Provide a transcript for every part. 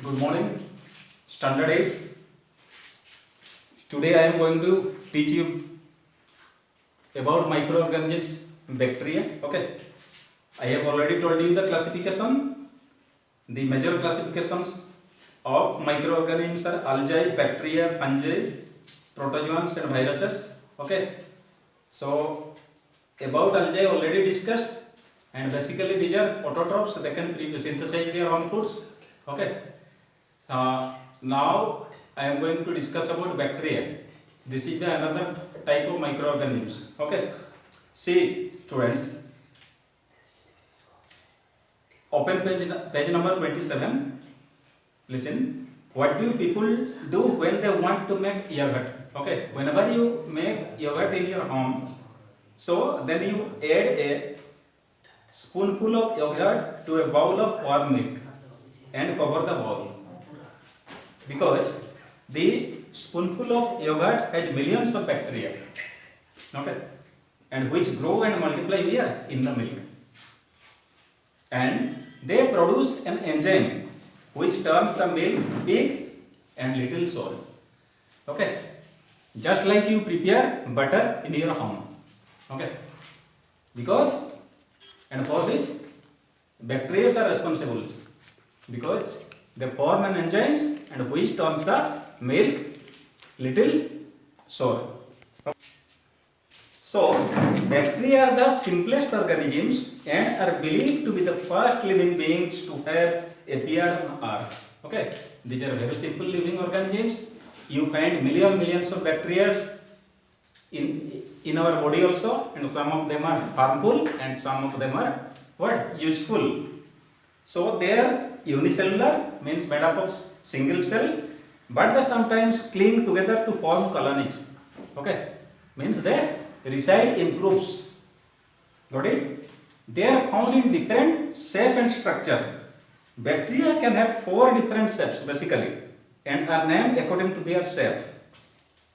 Good morning, Standard 8. Today I am going to teach you about microorganisms, bacteria. Okay. I have already told you the classification. The major classifications of microorganisms are algae, bacteria, fungi, protozoans and viruses. Okay. So about algae already discussed, and basically these are autotrophs. They can synthesize their own foods. Okay. Now I am going to discuss about bacteria. This is the another type of microorganisms. Okay. See, students, open page number 27. Listen. What do people do when they want to make yogurt? Okay. Whenever you make yogurt in your home, so then you add a spoonful of yogurt to a bowl of warm milk and cover the bowl, because the spoonful of yogurt has millions of bacteria, okay, and which grow and multiply here in the milk, and they produce an enzyme which turns the milk big and little sour. Okay, just like you prepare butter in your home. Okay, because and for this bacteria are responsible, because they form an enzymes and which turns the milk little sour. So bacteria are the simplest organisms and are believed to be the first living beings to have appeared on Earth. Okay, these are very simple living organisms. You find millions of bacteria in our body also, and some of them are harmful and some of them are what? Useful. So they are unicellular, means made up of single cell, but they sometimes cling together to form colonies. Okay, means they reside in groups. Got it? They are found in different shape and structure. Bacteria can have 4 different shapes basically and are named according to their shape.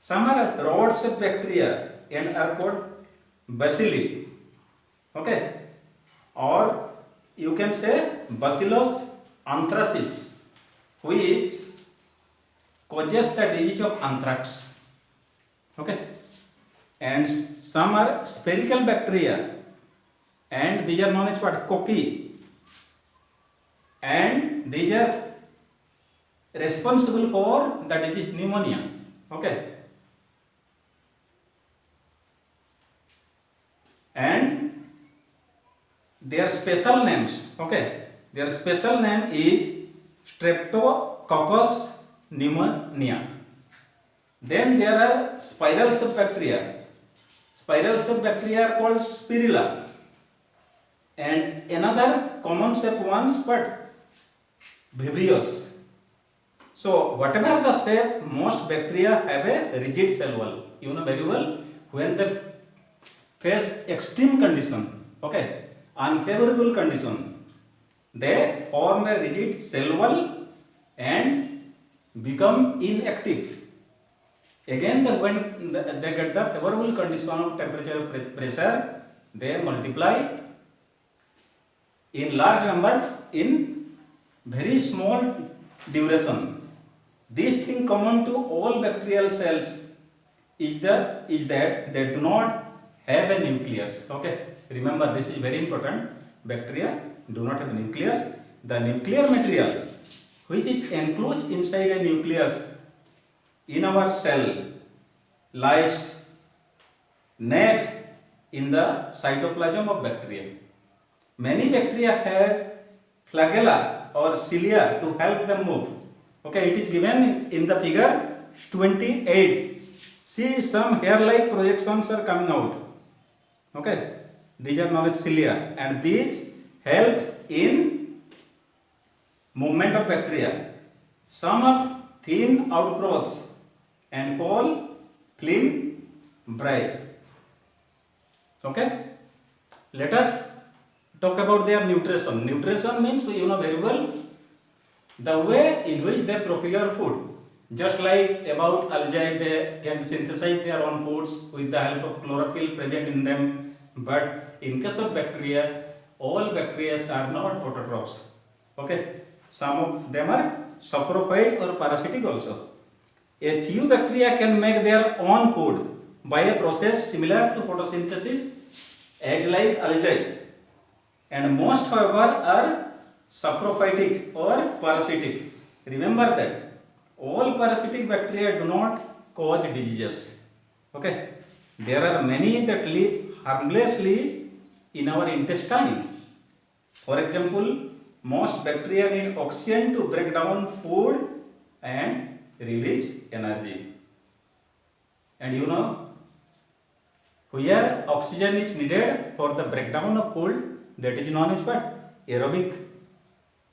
Some are rod-shaped bacteria and are called bacilli. Okay, or you can say Bacillus anthracis, which causes the disease of anthrax. Okay, and some are spherical bacteria, and these are known as what? Cocci, and these are responsible for the disease pneumonia. Okay, and their special names. Okay, their special name is Streptococcus pneumonia. Then there are spiral cell bacteria. Spiral cell bacteria are called Spirilla, and another common shape ones, but Vibrios. So whatever the shape, most bacteria have a rigid cell wall. You know very well, when they face extreme condition, okay, unfavorable condition, they form a rigid cell wall and become inactive. Again, when they get the favorable condition of temperature pressure, they multiply in large number in very small duration. This thing common to all bacterial cells is that they do not have a nucleus. Okay, remember this is very important. Bacteria do not have a nucleus. The nuclear material which is enclosed inside a nucleus in our cell lies naked in the cytoplasm of bacteria. Many bacteria have flagella or cilia to help them move. Okay, it is given in the figure 28. See, some hair-like projections are coming out. Okay, these are known as cilia, and these help in movement of bacteria. Some are thin outgrowths and called fimbriae. Okay, let us talk about their nutrition. Nutrition means, you know very well, the way in which they procure food. Just like about algae, they can synthesize their own foods with the help of chlorophyll present in them. But in case of bacteria, all bacteria are not autotrophs. Okay, Some of them are saprophyte or parasitic also. A few bacteria can make their own food by a process similar to photosynthesis, as like algae, and most, however, are saprophytic or parasitic. Remember that all parasitic bacteria do not cause diseases. Okay, there are many that live harmlessly in our intestine. For example, most bacteria need oxygen to break down food and release energy. And you know, where oxygen is needed for the breakdown of food, that is known as what? Aerobic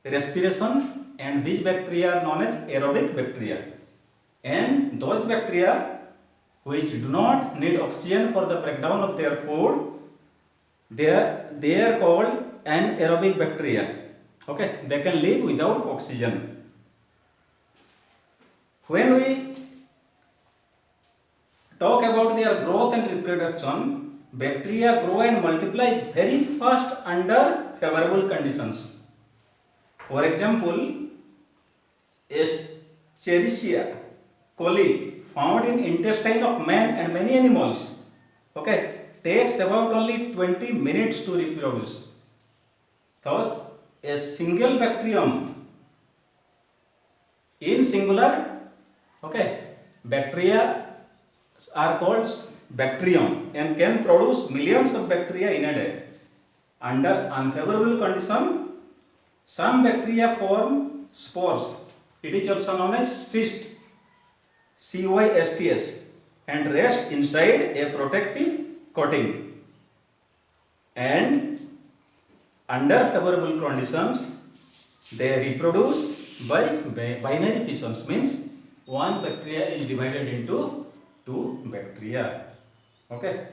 respiration, and these bacteria are known as aerobic bacteria. And those bacteria which do not need oxygen for the breakdown of their food, they are called anaerobic bacteria. Okay, they can live without oxygen. When we talk about their growth and reproduction, bacteria grow and multiply very fast under favorable conditions. For example, Escherichia coli, found in intestine of man and many animals, okay, takes about only 20 minutes to reproduce. Thus, a single bacterium in singular, okay, bacteria are called bacterium and can produce millions of bacteria in a day. Under unfavorable condition, some bacteria form spores. It is also known as cyst, cysts, and rest inside a protective coating. And under favorable conditions, they reproduce by binary fissions, means one bacteria is divided into two bacteria. Okay,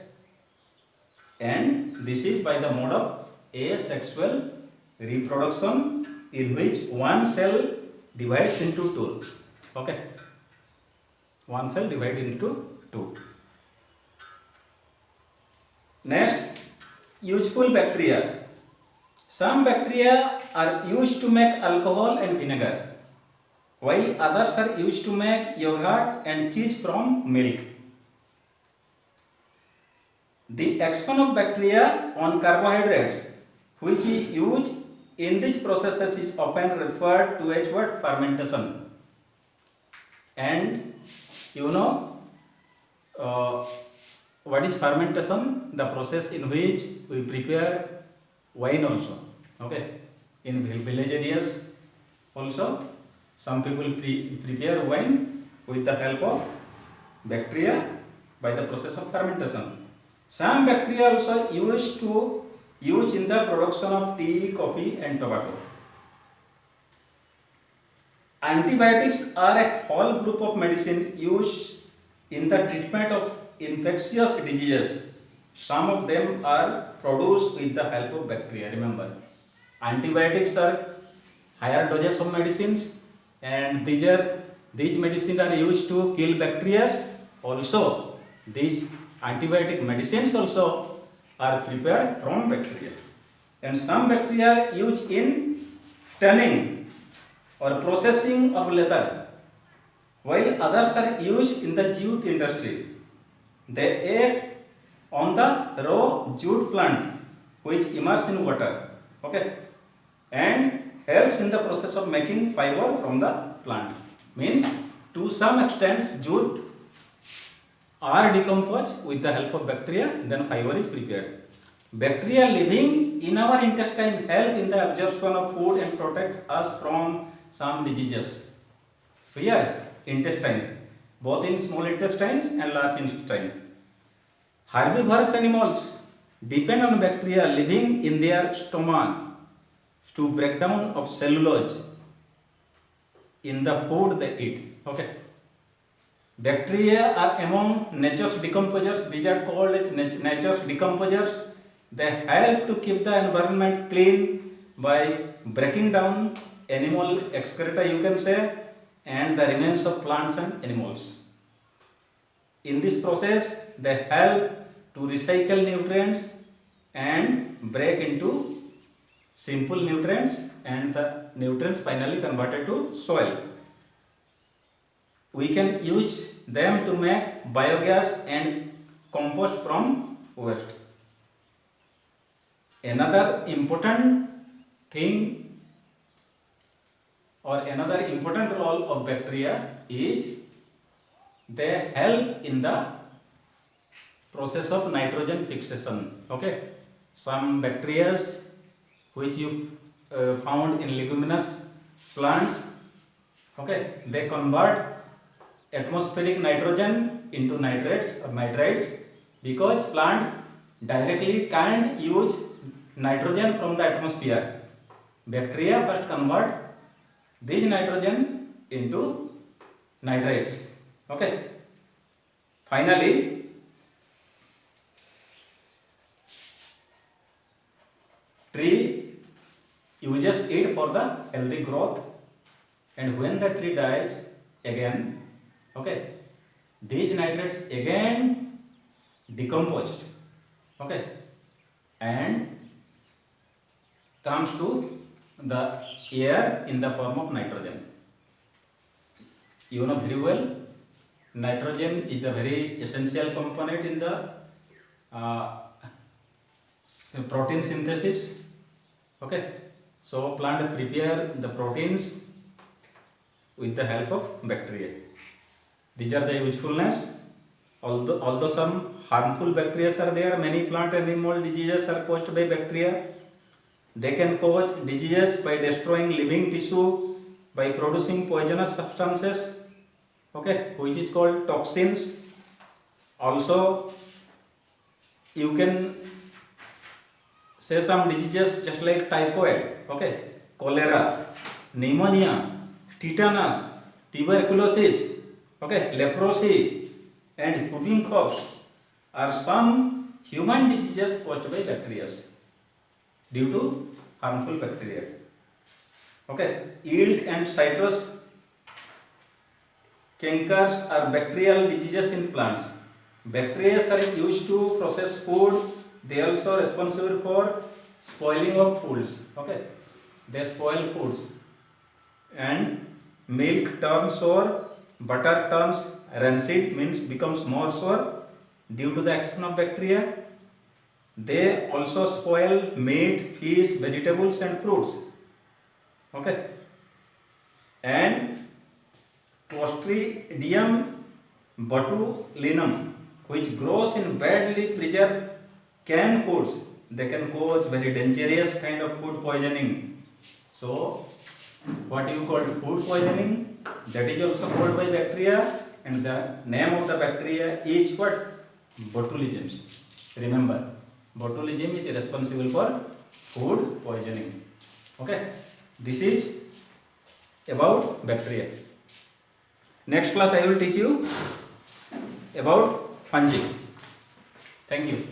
and this is by the mode of asexual reproduction, in which one cell divides into two. Okay, one cell divided into two. Next, useful bacteria. Some bacteria are used to make alcohol and vinegar, while others are used to make yogurt and cheese from milk. The action of bacteria on carbohydrates, which is used in these processes, is often referred to as what? Fermentation. And you know what is fermentation? The process in which we prepare wine also. Okay, in village areas also, some people prepare wine with the help of bacteria by the process of fermentation. Some bacteria also used in the production of tea, coffee, and tobacco. Antibiotics are a whole group of medicine used in the treatment of infectious diseases. Some of them are produced with the help of bacteria. Remember, antibiotics are higher doses of medicines, and these medicines are used to kill bacteria. Also, these antibiotic medicines also are prepared from bacteria. And some bacteria are used in tanning or processing of leather, while others are used in the jute industry. They act on the raw jute plant, which immerses in water, okay, and helps in the process of making fiber from the plant. Means, to some extent, jute are decomposed with the help of bacteria, then fiber is prepared. Bacteria living in our intestine help in the absorption of food and protects us from some diseases. Here, intestine, both in small intestines and large intestine. Herbivorous animals depend on bacteria living in their stomach to break down of cellulose in the food they eat. Okay. Bacteria are among nature's decomposers. These are called as nature's decomposers. They help to keep the environment clean by breaking down animal excreta, you can say, and the remains of plants and animals. In this process, they help to recycle nutrients and break into simple nutrients, and the nutrients finally converted to soil. We can use them to make biogas and compost from waste. Another important thing or another important role of bacteria is they help in the process of nitrogen fixation. Okay, some bacteria which you found in leguminous plants, okay, they convert atmospheric nitrogen into nitrates or nitrites because plant directly can't use nitrogen from the atmosphere. Bacteria first convert this nitrogen into nitrates. Okay. Finally, tree uses it for the healthy growth, and when the tree dies again, okay, these nitrates again decomposed, okay, and comes to the air in the form of nitrogen. You know very well, nitrogen is a very essential component in the protein synthesis. Okay, so plant prepare the proteins with the help of bacteria. These are the usefulness. Although some harmful bacteria are there, many plant and animal diseases are caused by bacteria. They can cause diseases by destroying living tissue, by producing poisonous substances, okay, which is called toxins. Also, you can say some diseases just like typhoid, okay, cholera, pneumonia, tetanus, tuberculosis, okay, leprosy, and whooping coughs are some human diseases caused by bacteria due to harmful bacteria. Okay, yield and citrus cankers are bacterial diseases in plants. Bacteria are used to process food. They are also responsible for spoiling of foods. Okay, they spoil foods, and milk turns sour, butter turns rancid, means becomes more sour due to the action of bacteria. They also spoil meat, fish, vegetables and fruits. Okay, and Clostridium botulinum, which grows in badly preserved canned foods, they can cause very dangerous kind of food poisoning. So, what you call food poisoning, that is also caused by bacteria, and the name of the bacteria is what? Botulism. Remember, botulism is responsible for food poisoning. Okay, this is about bacteria. Next class I will teach you about fungi. Thank you.